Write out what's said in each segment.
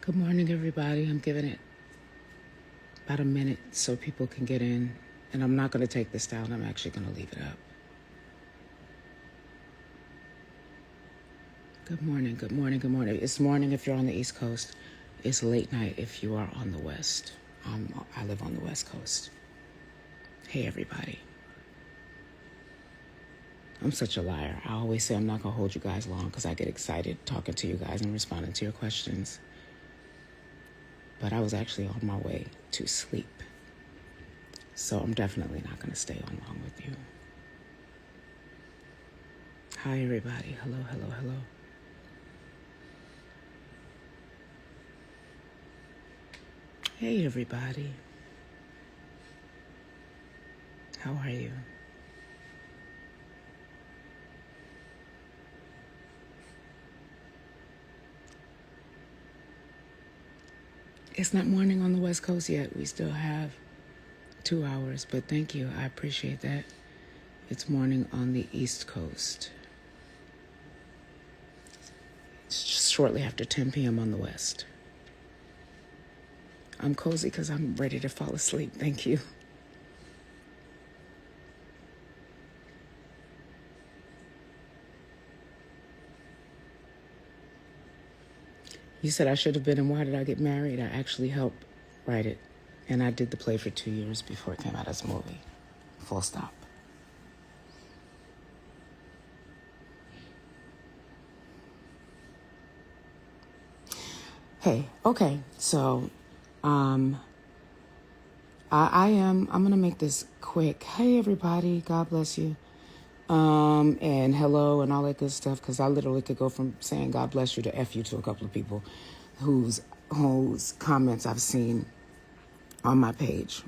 Good morning, everybody. I'm giving it about a minute so people can get in. And I'm not going to take this down. I'm actually going to leave it up. Good morning, good morning, good morning. It's morning if you're on the East Coast. It's late night if you are on the West. I live on the West Coast. Hey, everybody. I'm such a liar. I always say I'm not going to hold you guys long because I get excited talking to you guys and responding to your questions. But I was actually on my way to sleep. So I'm definitely not going to stay on long with you. Hi, everybody. Hello, hello, hello. Hey, everybody. How are you? It's not morning on the West Coast yet. We still have 2 hours, but thank you. I appreciate that. It's morning on the East Coast. It's just shortly after 10 p.m. on the West. I'm cozy because I'm ready to fall asleep. Thank you. You said I should have been in Why Did I Get Married? I actually helped write it, and I did the play for 2 years before it came out as a movie. Full stop. Hey, okay, so I'm going to make this quick. Hey, everybody, God bless you. And hello and all that good stuff, because I literally could go from saying God bless you to F you to a couple of people whose comments I've seen on my page.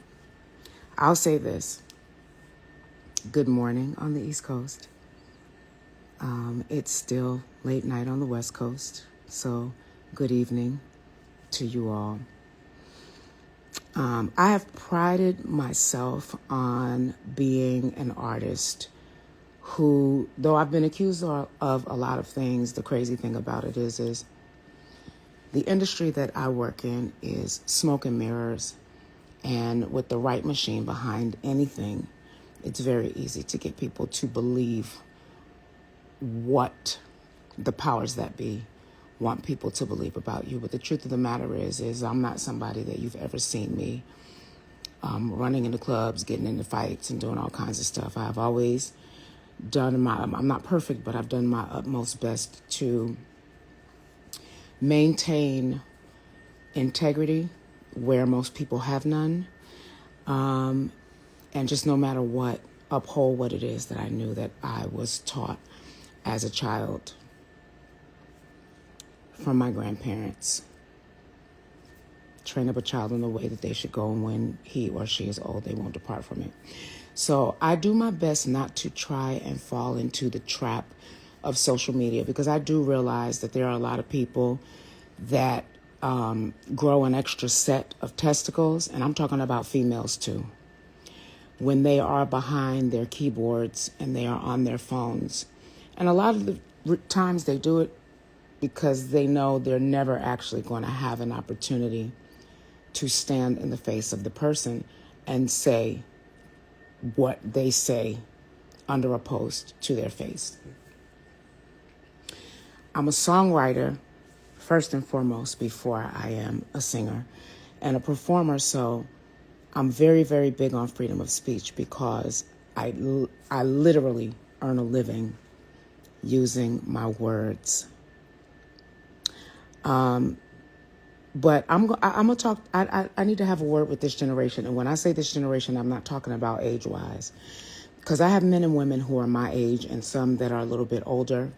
I'll say this. Good morning on the East Coast. It's still late night on the West Coast, so good evening to you all. I have prided myself on being an artist who, though I've been accused of a lot of things, the crazy thing about it is the industry that I work in is smoke and mirrors, and with the right machine behind anything, it's very easy to get people to believe what the powers that be want people to believe about you. But the truth of the matter is I'm not somebody that you've ever seen me running into clubs, getting into fights, and doing all kinds of stuff. I've always I'm not perfect, but I've done my utmost best to maintain integrity where most people have none. And just no matter what, uphold what it is that I knew that I was taught as a child from my grandparents. Train up a child in the way that they should go, and when he or she is old, they won't depart from it. So I do my best not to try and fall into the trap of social media, because I do realize that there are a lot of people that grow an extra set of testicles, and I'm talking about females too, when they are behind their keyboards and they are on their phones. And a lot of the times they do it because they know they're never actually going to have an opportunity to stand in the face of the person and say what they say under a post to their face. I'm a songwriter first and foremost before I am a singer and a performer, so I'm very, very big on freedom of speech, because I literally earn a living using my words. But I'm gonna talk. I need to have a word with this generation, and when I say this generation, I'm not talking about age-wise, because I have men and women who are my age and some that are a little bit older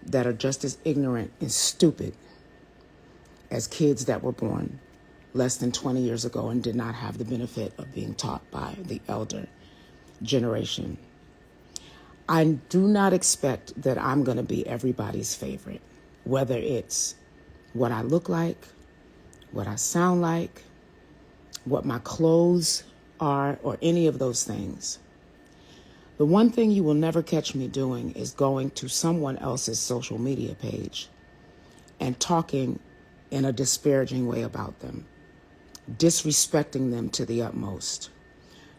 that are just as ignorant and stupid as kids that were born less than 20 years ago and did not have the benefit of being taught by the elder generation. I do not expect that I'm going to be everybody's favorite, whether it's what I look like, what I sound like, what my clothes are, or any of those things. The one thing you will never catch me doing is going to someone else's social media page and talking in a disparaging way about them, disrespecting them to the utmost.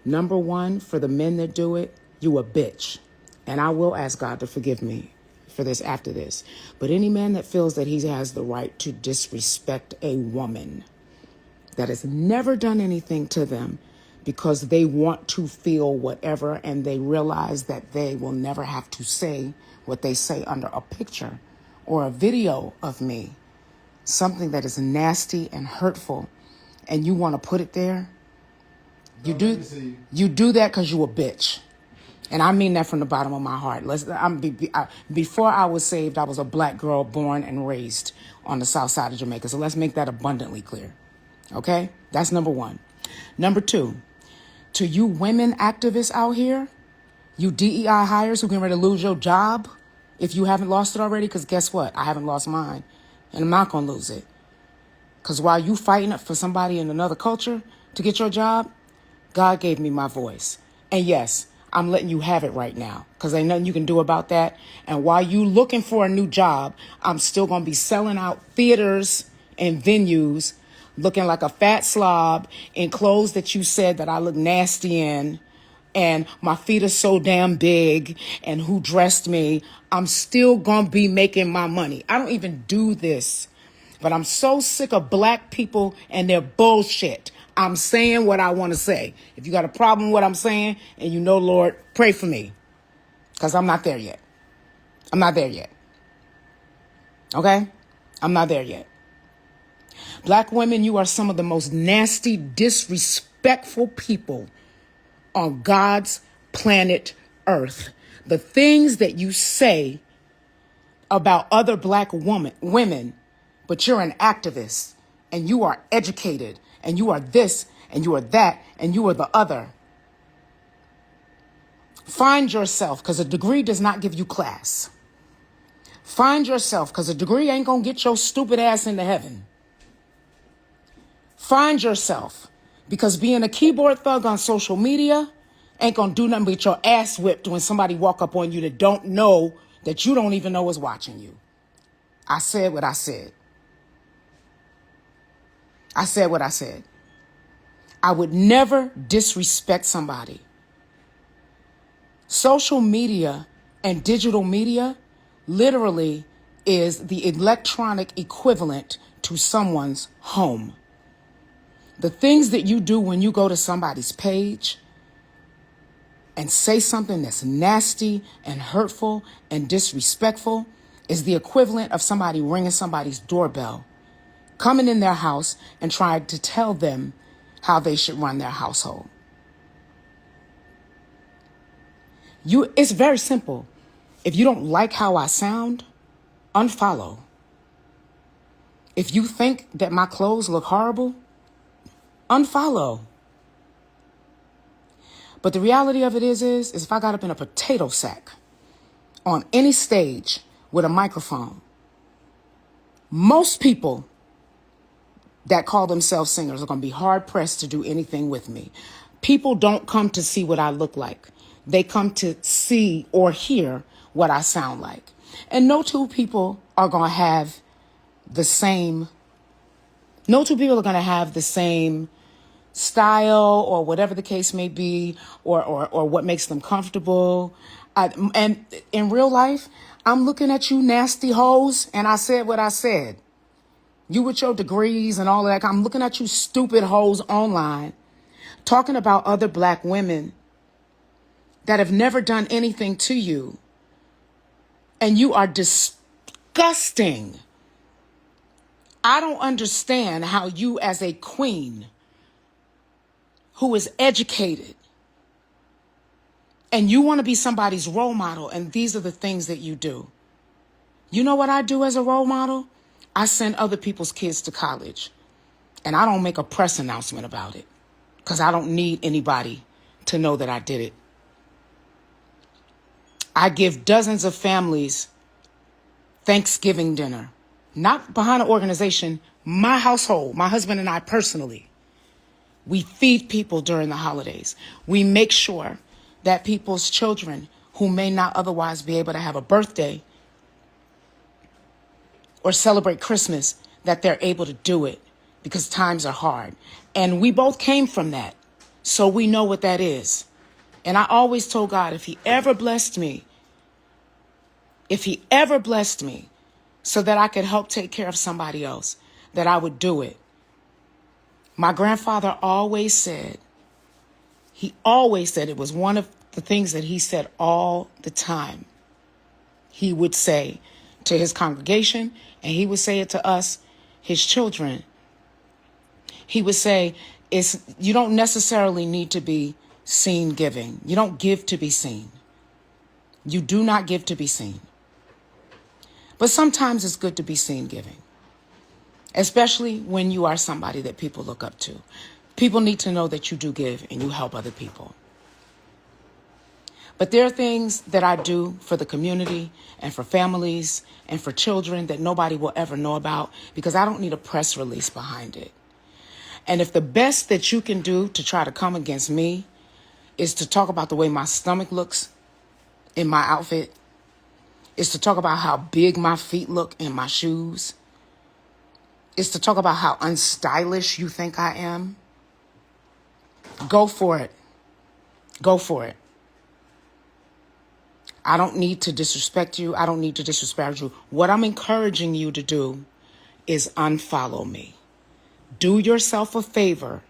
Number one, for the men that do it, you a bitch. And I will ask God to forgive me for this after this. But any man that feels that he has the right to disrespect a woman that has never done anything to them because they want to feel whatever and they realize that they will never have to say what they say under a picture or a video of me, something that is nasty and hurtful, and you want to put it there, you do that because you a bitch. And I mean that from the bottom of my heart. Before I was saved, I was a black girl born and raised on the south side of Jamaica. So let's make that abundantly clear. Okay? That's number one. Number two, to you women activists out here, you DEI hires who getting ready to lose your job if you haven't lost it already, because guess what? I haven't lost mine, and I'm not going to lose it. Because while you fighting for somebody in another culture to get your job, God gave me my voice. And yes, I'm letting you have it right now because ain't nothing you can do about that. And while you looking for a new job, I'm still going to be selling out theaters and venues looking like a fat slob in clothes that you said that I look nasty in. And my feet are so damn big and who dressed me. I'm still going to be making my money. I don't even do this, but I'm so sick of black people and their bullshit. I'm saying what I want to say. If you got a problem with what I'm saying and you know, Lord, pray for me because I'm not there yet. I'm not there yet. Okay? I'm not there yet. Black women, you are some of the most nasty, disrespectful people on God's planet Earth. The things that you say about other black women, but you're an activist and you are educated and you are this and you are that and you are the other. Find yourself, because a degree does not give you class. Find yourself, because a degree ain't going to get your stupid ass into heaven. Find yourself, because being a keyboard thug on social media ain't going to do nothing but get your ass whipped when somebody walk up on you that don't know, that you don't even know is watching you. I said what I said. I said what I said. I would never disrespect somebody. Social media and digital media literally is the electronic equivalent to someone's home. The things that you do when you go to somebody's page and say something that's nasty and hurtful and disrespectful is the equivalent of somebody ringing somebody's doorbell, coming in their house and trying to tell them how they should run their household. It's very simple. If you don't like how I sound, unfollow. If you think that my clothes look horrible, unfollow. But the reality of it is if I got up in a potato sack on any stage with a microphone, most people that call themselves singers are going to be hard pressed to do anything with me. People don't come to see what I look like. They come to see or hear what I sound like. And no two people are going to have the same style or whatever the case may be, or what makes them comfortable. And in real life, I'm looking at you nasty hoes, and I said what I said. You with your degrees and all of that. I'm looking at you stupid hoes online talking about other black women that have never done anything to you. And you are disgusting. I don't understand how you, as a queen who is educated, and you want to be somebody's role model, and these are the things that you do. You know what I do as a role model? I send other people's kids to college, and I don't make a press announcement about it because I don't need anybody to know that I did it. I give dozens of families Thanksgiving dinner, not behind an organization, my household, my husband and I personally. We feed people during the holidays. We make sure that people's children who may not otherwise be able to have a birthday or celebrate Christmas, that they're able to do it because times are hard. And we both came from that. So we know what that is. And I always told God, if he ever blessed me so that I could help take care of somebody else, that I would do it. My grandfather always said, it was one of the things that he said all the time. He would say to his congregation, and he would say it to us, his children. He would say, you don't necessarily need to be seen giving. You don't give to be seen. You do not give to be seen. But sometimes it's good to be seen giving, especially when you are somebody that people look up to. People need to know that you do give and you help other people. But there are things that I do for the community and for families and for children that nobody will ever know about because I don't need a press release behind it. And if the best that you can do to try to come against me is to talk about the way my stomach looks in my outfit, is to talk about how big my feet look in my shoes, is to talk about how unstylish you think I am, go for it. Go for it. I don't need to disrespect you. I don't need to disrespect you. What I'm encouraging you to do is unfollow me. Do yourself a favor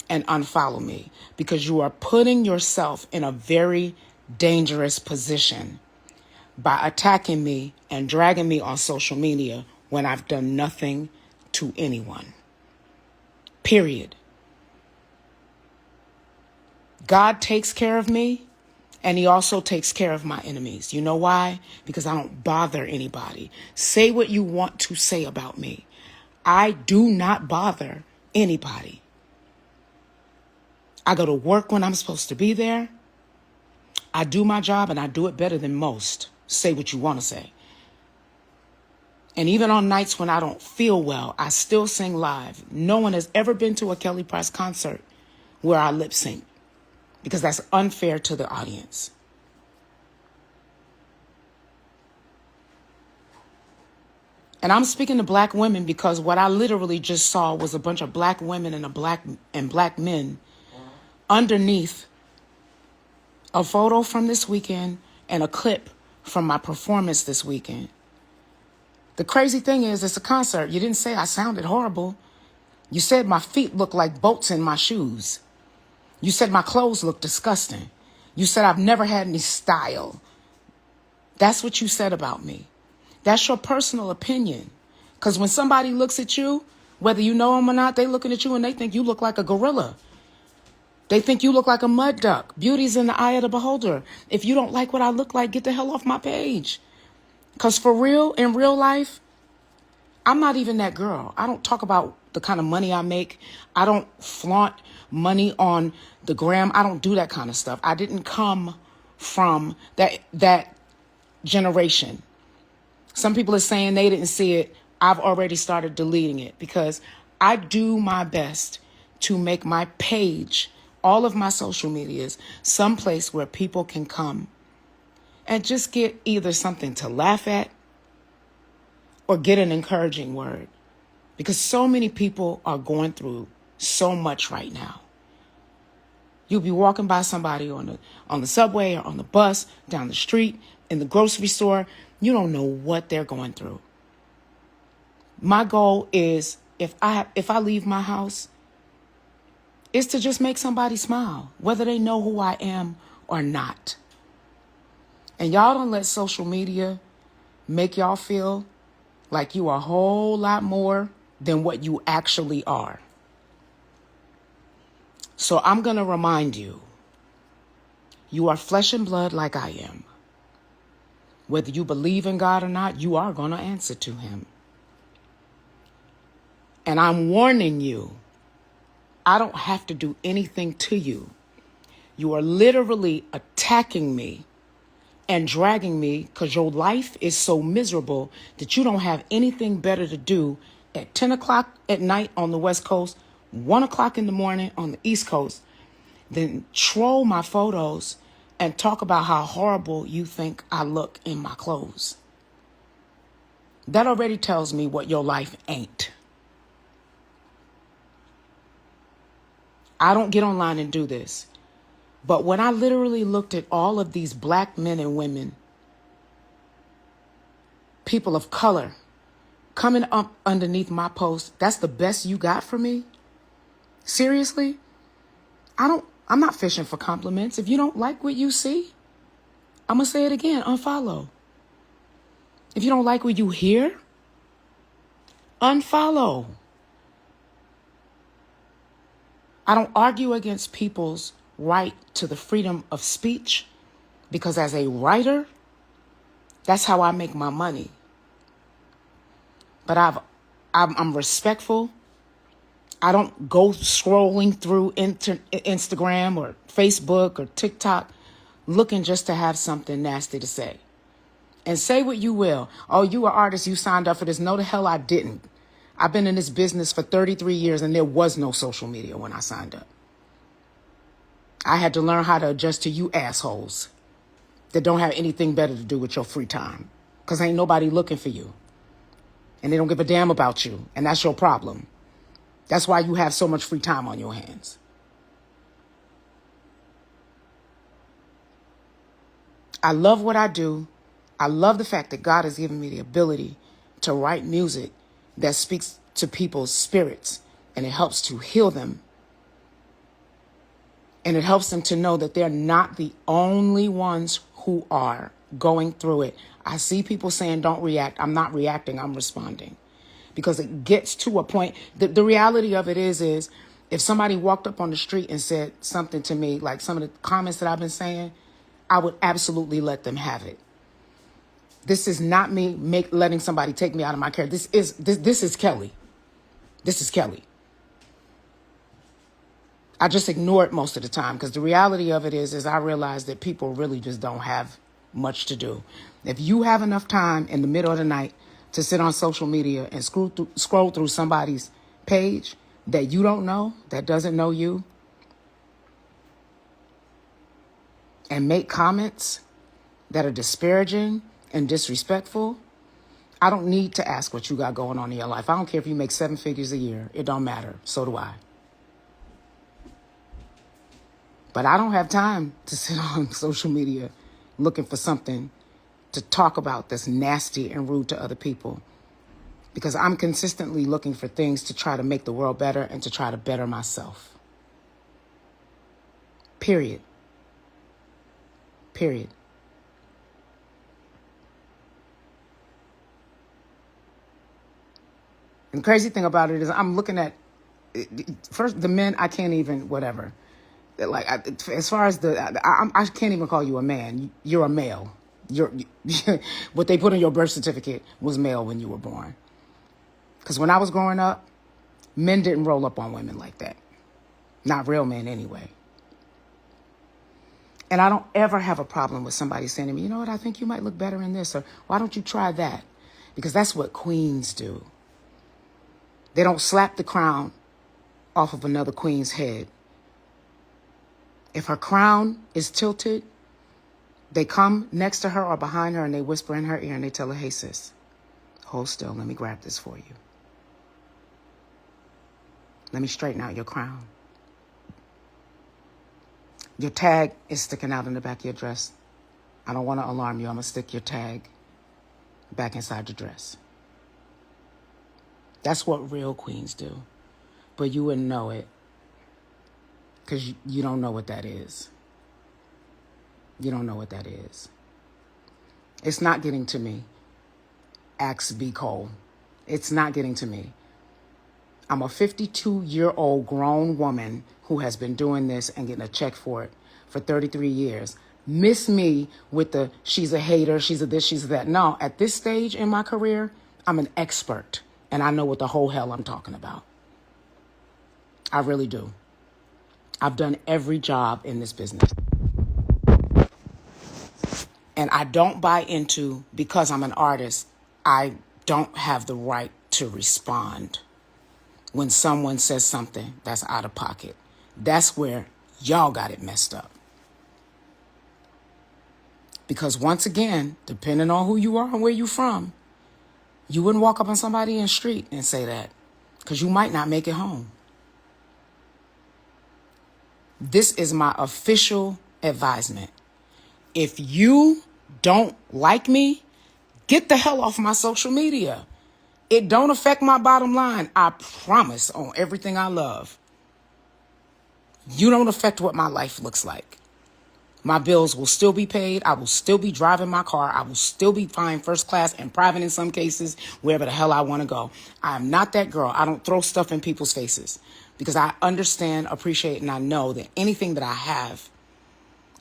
and unfollow me because you are putting yourself in a very dangerous position by attacking me and dragging me on social media when I've done nothing to anyone. Period. God takes care of me, and he also takes care of my enemies. You know why? Because I don't bother anybody. Say what you want to say about me. I do not bother anybody. I go to work when I'm supposed to be there. I do my job, and I do it better than most. Say what you want to say. And even on nights when I don't feel well, I still sing live. No one has ever been to a Kelly Price concert where I lip sync because that's unfair to the audience. And I'm speaking to black women because what I literally just saw was a bunch of black women and black men underneath a photo from this weekend and a clip from my performance this weekend. The crazy thing is, it's a concert. You didn't say I sounded horrible. You said my feet look like bolts in my shoes. You said my clothes look disgusting. You said I've never had any style. That's what you said about me. That's your personal opinion. Because when somebody looks at you, whether you know them or not, they looking at you and they think you look like a gorilla. They think you look like a mud duck. Beauty's in the eye of the beholder. If you don't like what I look like, get the hell off my page. Because for real, in real life, I'm not even that girl. I don't talk about the kind of money I make. I don't flaunt money on the gram. I don't do that kind of stuff. I didn't come from that generation. Some people are saying they didn't see it. I've already started deleting it because I do my best to make my page, all of my social medias, someplace where people can come and just get either something to laugh at or get an encouraging word. Because so many people are going through so much right now. You'll be walking by somebody on the subway or on the bus, down the street, in the grocery store. You don't know what they're going through. My goal is, if I leave my house, is to just make somebody smile, whether they know who I am or not. And y'all don't let social media make y'all feel like you are a whole lot more than what you actually are. So I'm going to remind you, you are flesh and blood like I am. Whether you believe in God or not, you are going to answer to him. And I'm warning you, I don't have to do anything to you. You are literally attacking me and dragging me because your life is so miserable that you don't have anything better to do at 10 o'clock at night on the West Coast, 1 o'clock in the morning on the East Coast, than troll my photos and talk about how horrible you think I look in my clothes. That already tells me what your life ain't. I don't get online and do this. But when I literally looked at all of these black men and women, people of color, coming up underneath my post, that's the best you got for me? Seriously? I'm not fishing for compliments. If you don't like what you see, I'm going to say it again, unfollow. If you don't like what you hear, unfollow. I don't argue against people's right to the freedom of speech because as a writer, that's how I make my money. But I'm respectful. I don't go scrolling through Instagram or Facebook or TikTok looking just to have something nasty to say. And say what you will. Oh, you are artist, you signed up for this. No, the hell I didn't. I've been in this business for 33 years and there was no social media when I signed up. I had to learn how to adjust to you assholes that don't have anything better to do with your free time. Because ain't nobody looking for you. And they don't give a damn about you. And that's your problem. That's why you have so much free time on your hands. I love what I do. I love the fact that God has given me the ability to write music that speaks to people's spirits and it helps to heal them. And it helps them to know that they're not the only ones who are going through it. I see people saying, don't react. I'm not reacting. I'm responding. Because it gets to a point. The reality of it is if somebody walked up on the street and said something to me, like some of the comments that I've been saying, I would absolutely let them have it. This is not me letting somebody take me out of my character. This is Kelly. This is Kelly. I just ignore it most of the time because the reality of it is I realize that people really just don't have much to do. If you have enough time in the middle of the night to sit on social media and scroll through somebody's page that you don't know, that doesn't know you, and make comments that are disparaging and disrespectful, I don't need to ask what you got going on in your life. I don't care if you make 7 figures a year. It don't matter. So do I. But I don't have time to sit on social media looking for something to talk about that's nasty and rude to other people. Because I'm consistently looking for things to try to make the world better and to try to better myself. Period. Period. And the crazy thing about it is I'm looking at, first, the men, I can't even, whatever. Like, as far as I can't even call you a man. You're a male. What they put on your birth certificate was male when you were born. Because when I was growing up, men didn't roll up on women like that. Not real men anyway. And I don't ever have a problem with somebody saying to me, you know what, I think you might look better in this, or why don't you try that? Because that's what queens do. They don't slap the crown off of another queen's head. If her crown is tilted, they come next to her or behind her and they whisper in her ear and they tell her, hey, sis, hold still. Let me grab this for you. Let me straighten out your crown. Your tag is sticking out in the back of your dress. I don't want to alarm you. I'm going to stick your tag back inside your dress. That's what real queens do. But you wouldn't know it because you don't know what that is. You don't know what that is. It's not getting to me. Axe B. Cole. It's not getting to me. I'm a 52-year-old grown woman who has been doing this and getting a check for it for 33 years. Miss me with the she's a hater, she's a this, she's a that. No, at this stage in my career, I'm an expert and I know what the whole hell I'm talking about. I really do. I've done every job in this business. And I don't buy into, because I'm an artist, I don't have the right to respond when someone says something that's out of pocket. That's where y'all got it messed up. Because once again, depending on who you are and where you're from, You wouldn't walk up on somebody in the street and say that, because you might not make it home. This is my official advisement. If you don't like me, get the hell off my social media. It don't affect my bottom line. I promise on everything I love. You don't affect what my life looks like. My bills will still be paid. I will still be driving my car. I will still be flying first class and private in some cases, wherever the hell I want to go. I am not that girl. I don't throw stuff in people's faces because I understand, appreciate, and I know that anything that I have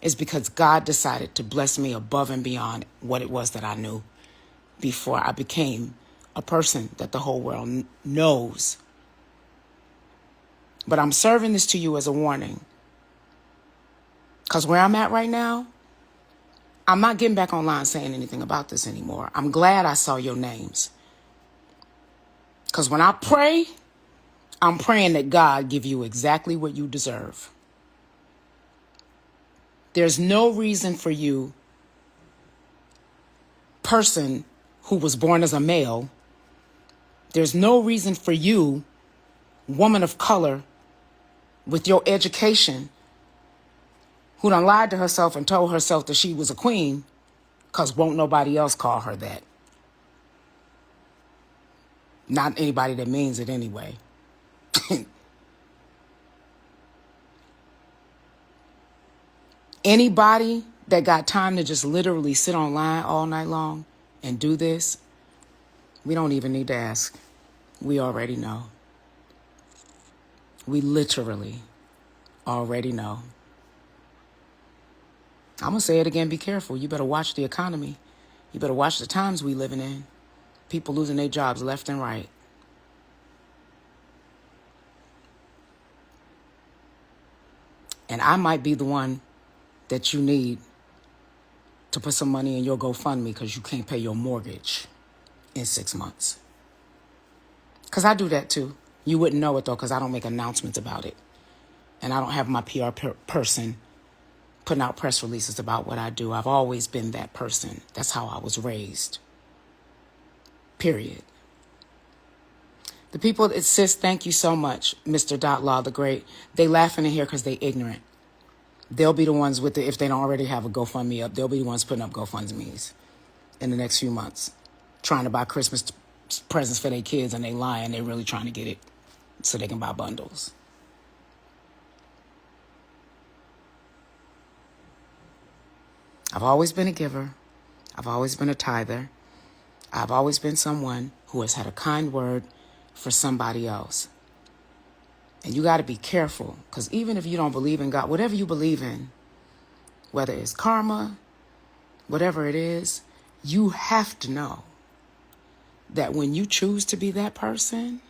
is because God decided to bless me above and beyond what it was that I knew before I became a person that the whole world knows. But I'm serving this to you as a warning. Because where I'm at right now, I'm not getting back online saying anything about this anymore. I'm glad I saw your names. Because when I pray, I'm praying that God give you exactly what you deserve. There's no reason for you, person who was born as a male, there's no reason for you, woman of color, with your education, who done lied to herself and told herself that she was a queen, because won't nobody else call her that. Not anybody that means it anyway. Anybody that got time to just literally sit online all night long and do this, we don't even need to ask. We already know. We literally already know. I'm going to say it again, be careful. You better watch the economy. You better watch the times we living in. People losing their jobs left and right. And I might be the one that you need to put some money in your GoFundMe because you can't pay your mortgage in 6 months. Because I do that too. You wouldn't know it though because I don't make announcements about it. And I don't have my PR person putting out press releases about what I do. I've always been that person. That's how I was raised. Period. The people that sis, thank you so much, Mr. Law the Great. They laughing in here because they ignorant. They'll be the ones with if they don't already have a GoFundMe up, they'll be the ones putting up GoFundMes in the next few months, trying to buy Christmas presents for their kids, and they lying. They're really trying to get it so they can buy bundles. I've always been a giver. I've always been a tither. I've always been someone who has had a kind word for somebody else. And you got to be careful, because even if you don't believe in God, whatever you believe in, whether it's karma, whatever it is, you have to know that when you choose to be that person,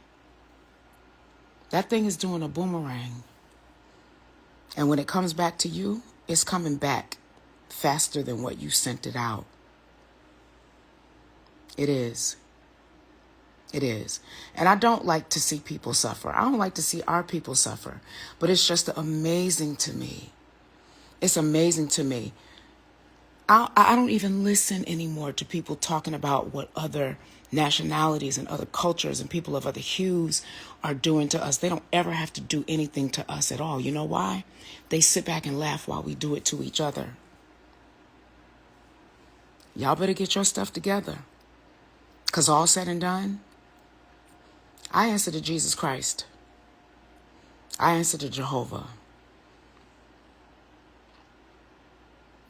that thing is doing a boomerang. And when it comes back to you, it's coming back faster than what you sent it out. It is. It is. And I don't like to see people suffer. I don't like to see our people suffer. But it's just amazing to me. It's amazing to me. I don't even listen anymore to people talking about what other nationalities and other cultures and people of other hues are doing to us. They don't ever have to do anything to us at all. You know why? They sit back and laugh while we do it to each other. Y'all better get your stuff together. Because all said and done, I answer to Jesus Christ. I answer to Jehovah.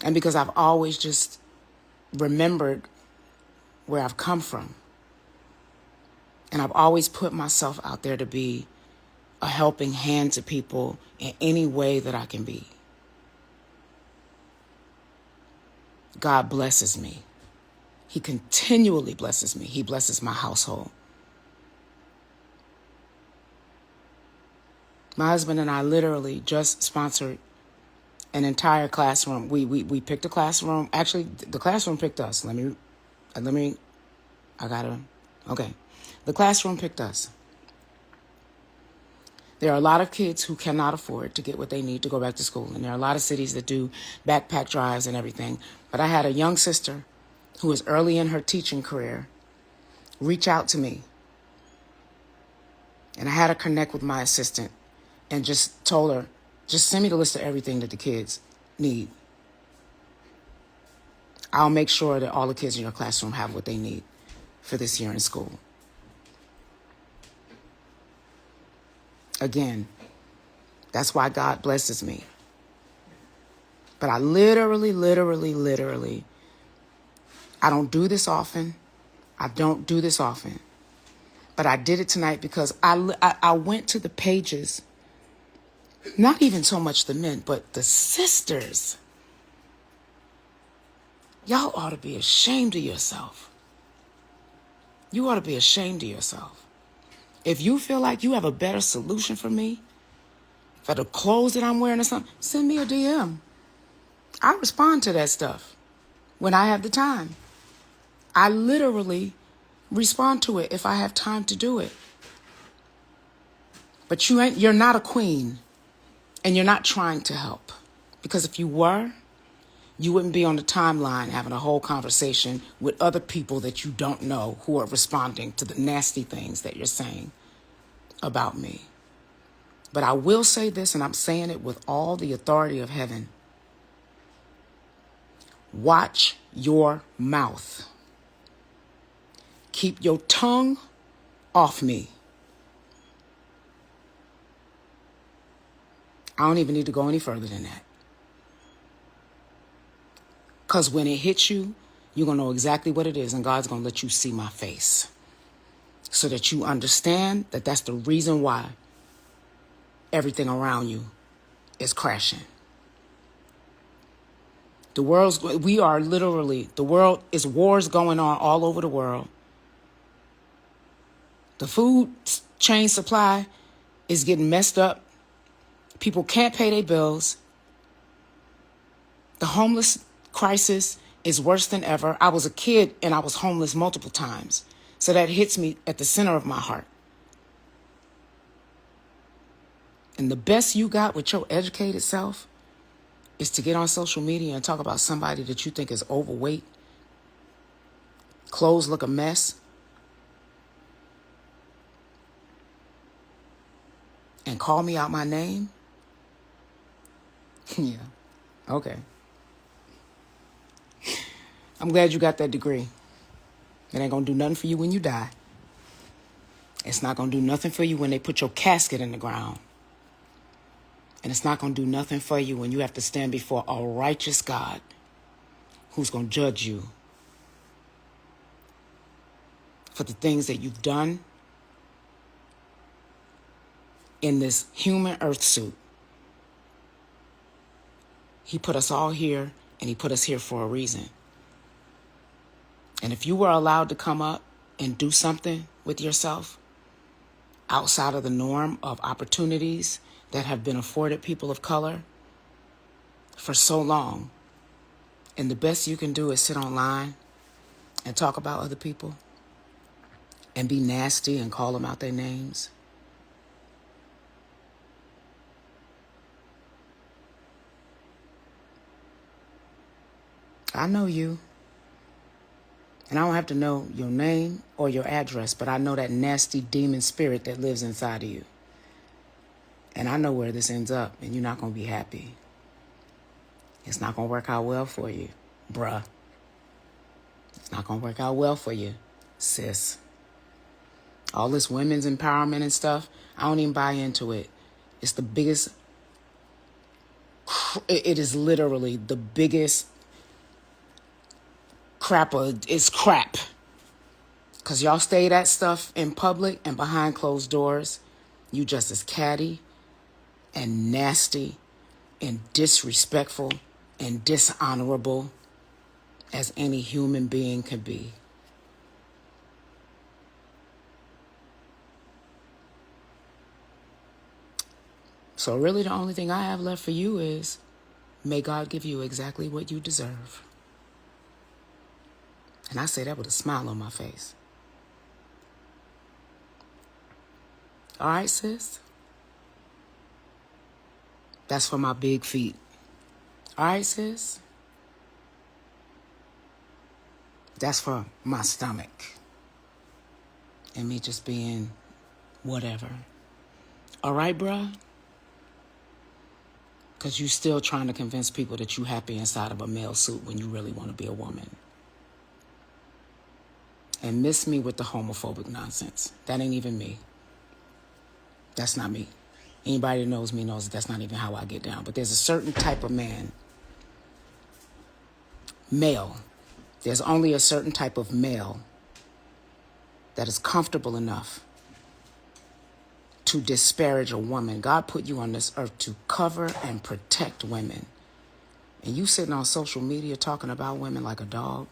And because I've always just remembered where I've come from. And I've always put myself out there to be a helping hand to people in any way that I can be. God blesses me. He continually blesses me. He blesses my household. My husband and I literally just sponsored an entire classroom. We picked a classroom. Actually, the classroom picked us. The classroom picked us. There are a lot of kids who cannot afford to get what they need to go back to school. And there are a lot of cities that do backpack drives and everything. But I had a young sister who was early in her teaching career reach out to me. And I had her connect with my assistant and just told her, just send me the list of everything that the kids need. I'll make sure that all the kids in your classroom have what they need for this year in school. Again, that's why God blesses me. But I literally, I don't do this often. But I did it tonight because I went to the pages, not even so much the men, but the sisters. Y'all ought to be ashamed of yourself. You ought to be ashamed of yourself. If you feel like you have a better solution for me, for the clothes that I'm wearing or something, send me a DM. I respond to that stuff when I have the time. I literally respond to it if I have time to do it. But you're not a queen, and you're not trying to help. Because if you were, you wouldn't be on the timeline having a whole conversation with other people that you don't know who are responding to the nasty things that you're saying about me. But I will say this, and I'm saying it with all the authority of heaven. Watch your mouth. Keep your tongue off me. I don't even need to go any further than that. Because when it hits you, you're going to know exactly what it is, and God's going to let you see my face so that you understand that that's the reason why everything around you is crashing. The world is wars going on all over the world. The food chain supply is getting messed up. People can't pay their bills. The homeless crisis is worse than ever. I was a kid and I was homeless multiple times. So that hits me at the center of my heart. And the best you got with your educated self is to get on social media and talk about somebody that you think is overweight, clothes look a mess, and call me out my name? Yeah, okay. I'm glad you got that degree. It ain't gonna do nothing for you when you die. It's not gonna do nothing for you when they put your casket in the ground. And it's not gonna do nothing for you when you have to stand before a righteous God who's gonna judge you for the things that you've done in this human earth suit. He put us all here, and he put us here for a reason. And if you were allowed to come up and do something with yourself outside of the norm of opportunities that have been afforded people of color for so long, and the best you can do is sit online and talk about other people and be nasty and call them out their names, I know you. And I don't have to know your name or your address, but I know that nasty demon spirit that lives inside of you. And I know where this ends up, and you're not going to be happy. It's not going to work out well for you, bruh. It's not going to work out well for you, sis. All this women's empowerment and stuff, I don't even buy into it. It's the biggest, it is literally the biggest it's crap. Because y'all say that stuff in public and behind closed doors. You just as catty and nasty and disrespectful and dishonorable as any human being can be. So really the only thing I have left for you is, may God give you exactly what you deserve. And I say that with a smile on my face. All right, sis? That's for my big feet. All right, sis? That's for my stomach. and me just being whatever. All right, bruh? Because you still trying to convince people that you happy inside of a male suit when you really want to be a woman. And miss me with the homophobic nonsense. That ain't even me. That's not me. Anybody that knows me knows that's not even how I get down. But there's a certain type of man, male. There's only a certain type of male that is comfortable enough to disparage a woman. God put you on this earth to cover and protect women. And you sitting on social media talking about women like a dog.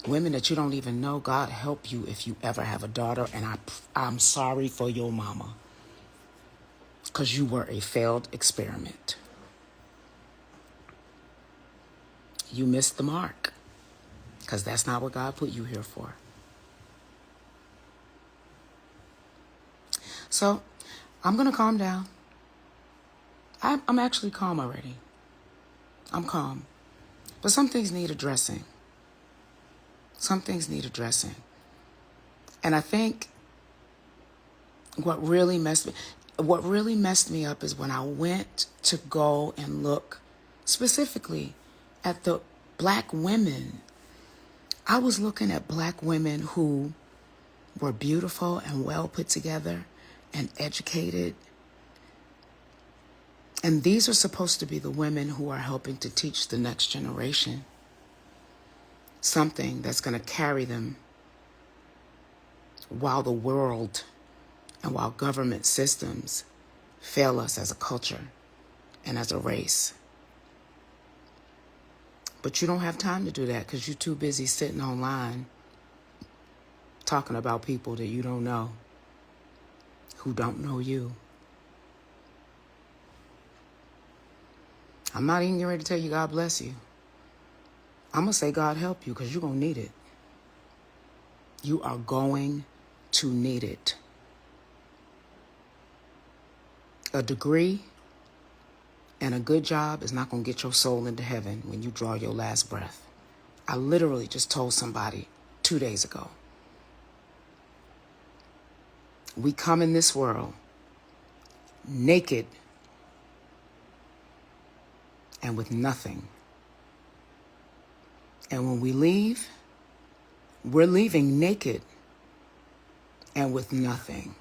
Women that you don't even know. God help you if you ever have a daughter. And I'm sorry for your mama. Because you were a failed experiment. You missed the mark. Because that's not what God put you here for. So, I'm going to calm down. I'm actually calm already. I'm calm. But some things need addressing. Some things need addressing. And I think what really messed me up is when I went to go and look specifically at the black women. I was looking at black women who were beautiful and well put together and educated. And these are supposed to be the women who are helping to teach the next generation something that's going to carry them while the world and while government systems fail us as a culture and as a race. But you don't have time to do that because you're too busy sitting online talking about people that you don't know, who don't know you. I'm not even getting ready to tell you God bless you. I'm going to say God help you because you're going to need it. You are going to need it. A degree and a good job is not going to get your soul into heaven when you draw your last breath. I literally just told somebody 2 days ago. We come in this world naked and with nothing. And when we leave, we're leaving naked and with nothing.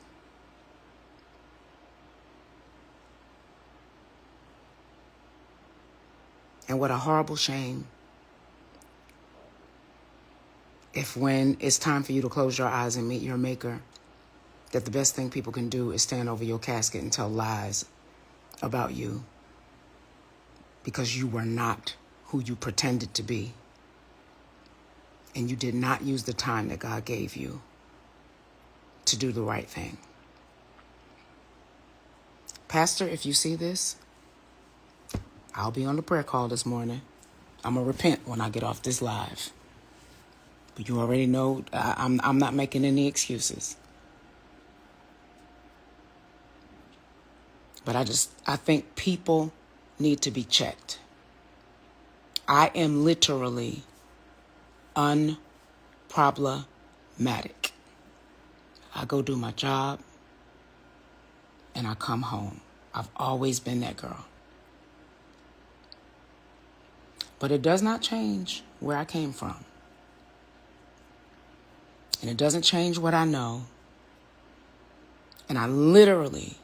And what a horrible shame if when it's time for you to close your eyes and meet your maker, that the best thing people can do is stand over your casket and tell lies about you because you were not who you pretended to be. And you did not use the time that God gave you to do the right thing. Pastor, if you see this, I'll be on the prayer call this morning. I'm going to repent when I get off this live. But you already know I'm not making any excuses. But I think people need to be checked. I am literally unproblematic. I go do my job and I come home. I've always been that girl. But it does not change where I came from. And it doesn't change what I know. And I literally,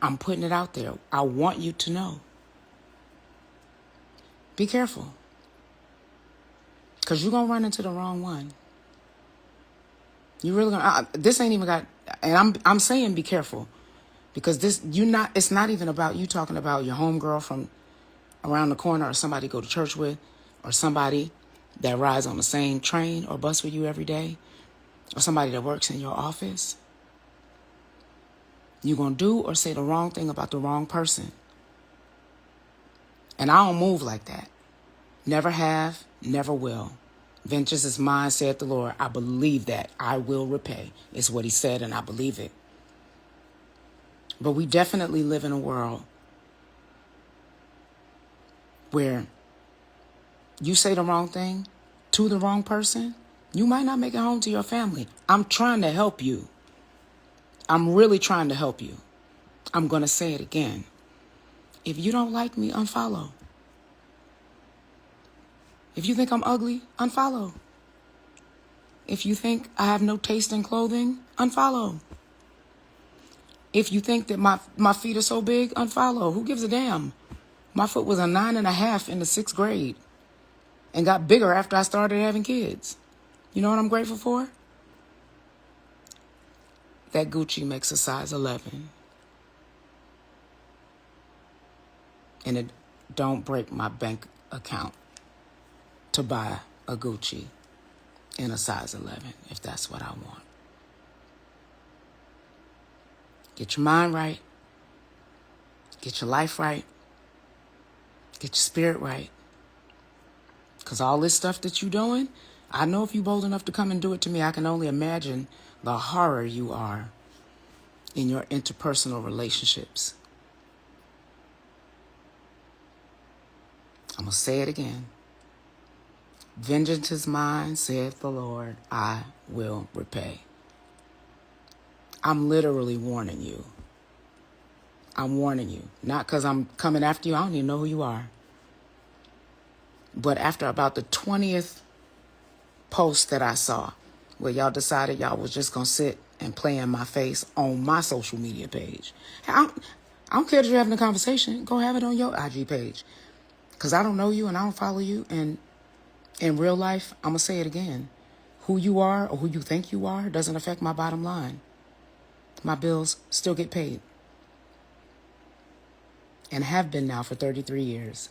I'm putting it out there. I want you to know. Be careful. Because you're going to run into the wrong one. You really going to, this ain't even got, and I'm saying be careful. Because it's not even about you talking about your homegirl from around the corner or somebody you go to church with or somebody that rides on the same train or bus with you every day or somebody that works in your office. You're going to do or say the wrong thing about the wrong person. And I don't move like that. Never have, never will. Vengeance is mine, saith the Lord. I believe that. I will repay. It's what he said, and I believe it. But we definitely live in a world where you say the wrong thing to the wrong person, You might not make it home to your family. I'm trying to help you. I'm really trying to help you. I'm going to say it again. If you don't like me, unfollow. If you think I'm ugly, unfollow. If you think I have no taste in clothing, unfollow. If you think that my feet are so big, unfollow. Who gives a damn? My foot was a 9.5 in the 6th grade and got bigger after I started having kids. You know what I'm grateful for? That Gucci makes a size 11. And it don't break my bank account to buy a Gucci in a size 11 if that's what I want. Get your mind right. Get your life right. Get your spirit right. Because all this stuff that you're doing, I know if you're bold enough to come and do it to me, I can only imagine the horror you are in your interpersonal relationships. I'm going to say it again. Vengeance is mine, saith the Lord, I will repay. I'm literally warning you. I'm warning you. Not because I'm coming after you. I don't even know who you are. But after about the 20th post that I saw, where y'all decided y'all was just going to sit and play in my face on my social media page. I don't care if you're having a conversation. Go have it on your IG page. Because I don't know you and I don't follow you. And in real life, I'm going to say it again. Who you are or who you think you are doesn't affect my bottom line. My bills still get paid. And have been now for 33 years.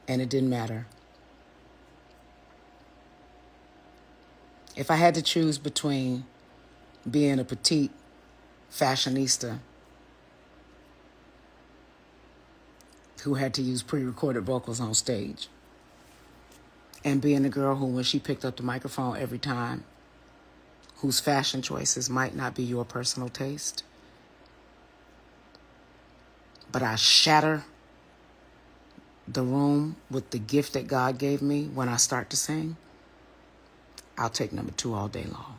And it didn't matter. If I had to choose between being a petite fashionista who had to use pre-recorded vocals on stage and being a girl who, when she picked up the microphone every time, whose fashion choices might not be your personal taste, but I shatter the room with the gift that God gave me when I start to sing, I'll take number 2 all day long.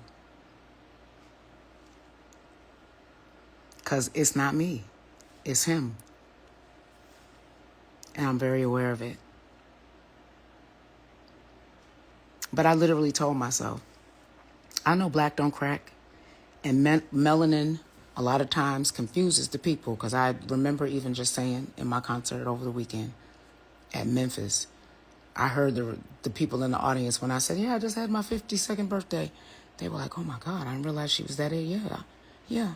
Because it's not me. It's him. And I'm very aware of it. But I literally told myself, I know black don't crack. And melanin a lot of times confuses the people. Because I remember even just saying in my concert over the weekend at Memphis, I heard the people in the audience when I said, yeah, I just had my 52nd birthday. They were like, oh my God, I didn't realize she was that age. Yeah.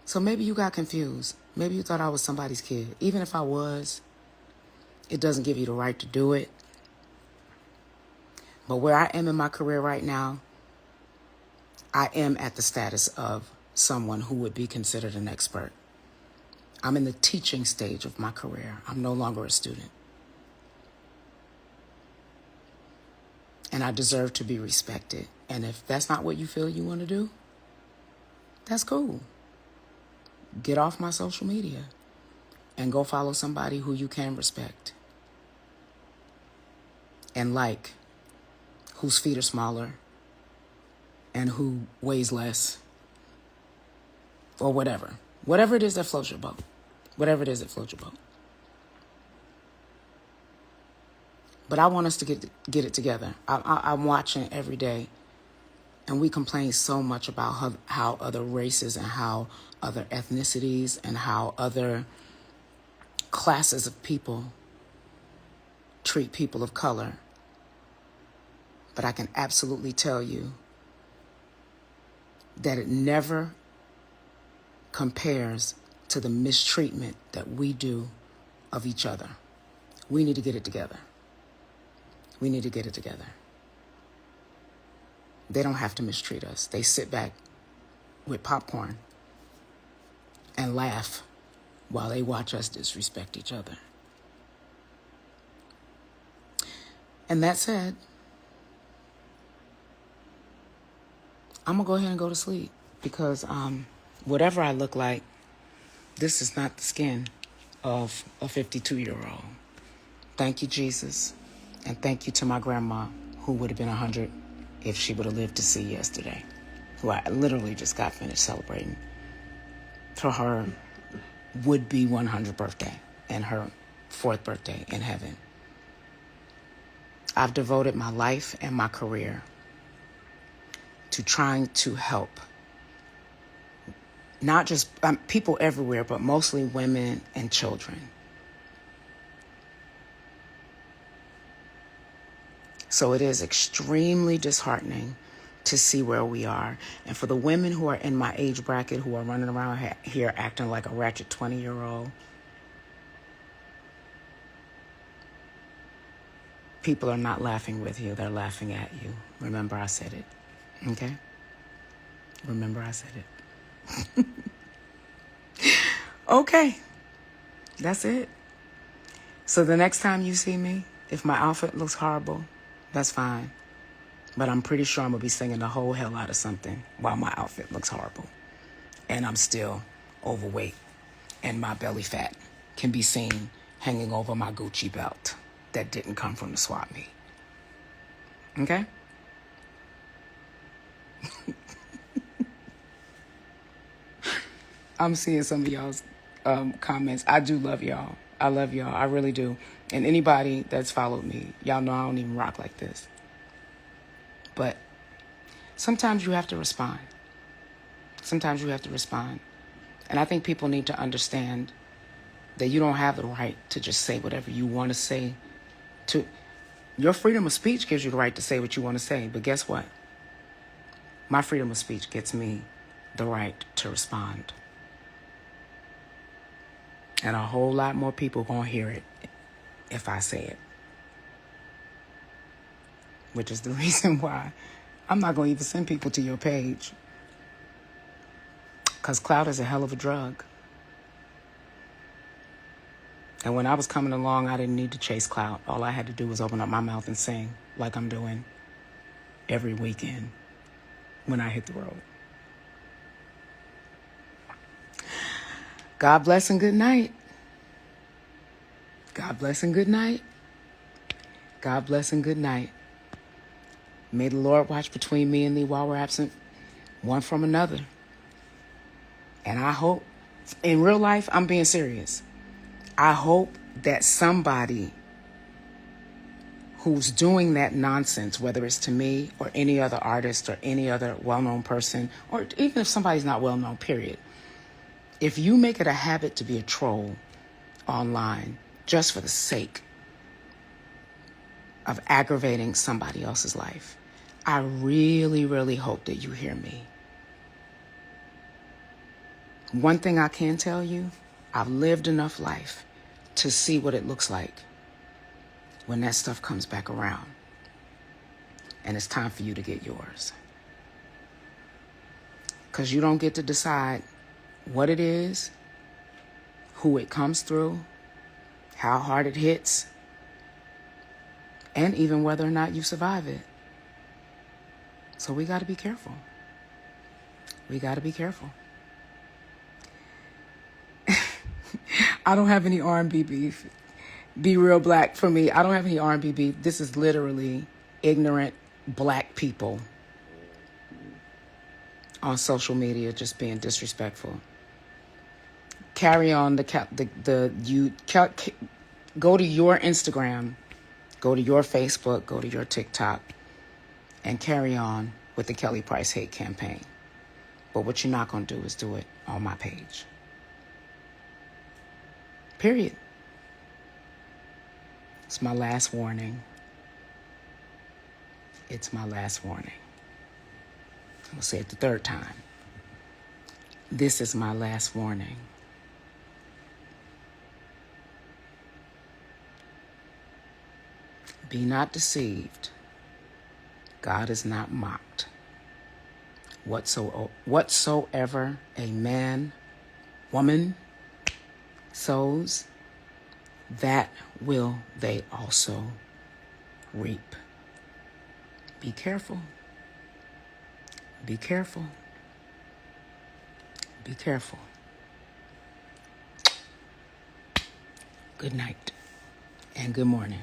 So maybe you got confused. Maybe you thought I was somebody's kid. Even if I was, it doesn't give you the right to do it. But where I am in my career right now, I am at the status of someone who would be considered an expert. I'm in the teaching stage of my career. I'm no longer a student. And I deserve to be respected. And if that's not what you feel you want to do, that's cool. Get off my social media and go follow somebody who you can respect and like, whose feet are smaller and who weighs less, or whatever. Whatever it is that floats your boat. Whatever it is that floats your boat. But I want us to get it together. I'm watching every day, and we complain so much about how other races and how other ethnicities and how other classes of people treat people of color. But I can absolutely tell you that it never compares to the mistreatment that we do of each other. We need to get it together. We need to get it together. They don't have to mistreat us. They sit back with popcorn and laugh while they watch us disrespect each other. And that said, I'm going to go ahead and go to sleep because whatever I look like, this is not the skin of a 52-year-old. Thank you, Jesus. And thank you to my grandma, who would have been 100 if she would have lived to see yesterday, who I literally just got finished celebrating for her would-be 100th birthday and her 4th birthday in heaven. I've devoted my life and my career to trying to help not just people everywhere, but mostly women and children. So it is extremely disheartening to see where we are. And for the women who are in my age bracket who are running around here acting like a ratchet 20-year-old, people are not laughing with you. They're laughing at you. Remember I said it. Okay? Remember I said it. Okay. That's it. So the next time you see me, if my outfit looks horrible, that's fine. But I'm pretty sure I'm going to be singing the whole hell out of something while my outfit looks horrible. And I'm still overweight. And my belly fat can be seen hanging over my Gucci belt that didn't come from the swap meet. Okay? I'm seeing some of y'all's comments. I do love y'all. I love y'all. I really do. And anybody that's followed me, y'all know I don't even rock like this. But sometimes you have to respond. Sometimes you have to respond. And I think people need to understand that you don't have the right to just say whatever you want to say. Your freedom of speech gives you the right to say what you want to say. But guess what? My freedom of speech gets me the right to respond. And a whole lot more people gonna hear it if I say it. Which is the reason why I'm not gonna even send people to your page. Because clout is a hell of a drug. And when I was coming along, I didn't need to chase clout. All I had to do was open up my mouth and sing like I'm doing every weekend when I hit the road. God bless and good night. God bless and good night. God bless and good night. May the Lord watch between me and thee while we're absent, one from another. And I hope, in real life, I'm being serious. I hope that somebody who's doing that nonsense, whether it's to me or any other artist or any other well-known person, or even if somebody's not well-known, period. If you make it a habit to be a troll online just for the sake of aggravating somebody else's life, I really, really hope that you hear me. One thing I can tell you, I've lived enough life to see what it looks like when that stuff comes back around. And it's time for you to get yours. Because you don't get to decide what it is, who it comes through, how hard it hits, and even whether or not you survive it. So we got to be careful. We got to be careful. I don't have any R&B beef. Be real black for me. I don't have any R&B beef. This is literally ignorant black people on social media just being disrespectful. Carry on go to your Instagram, go to your Facebook, go to your TikTok, and carry on with the Kelly Price hate campaign. But what you're not going to do is do it on my page. Period. It's my last warning. It's my last warning. I'll say it the third time. This is my last warning. Be not deceived. God is not mocked. Whatsoever a man, woman sows, that will they also reap. Be careful. Be careful. Be careful. Good night and good morning.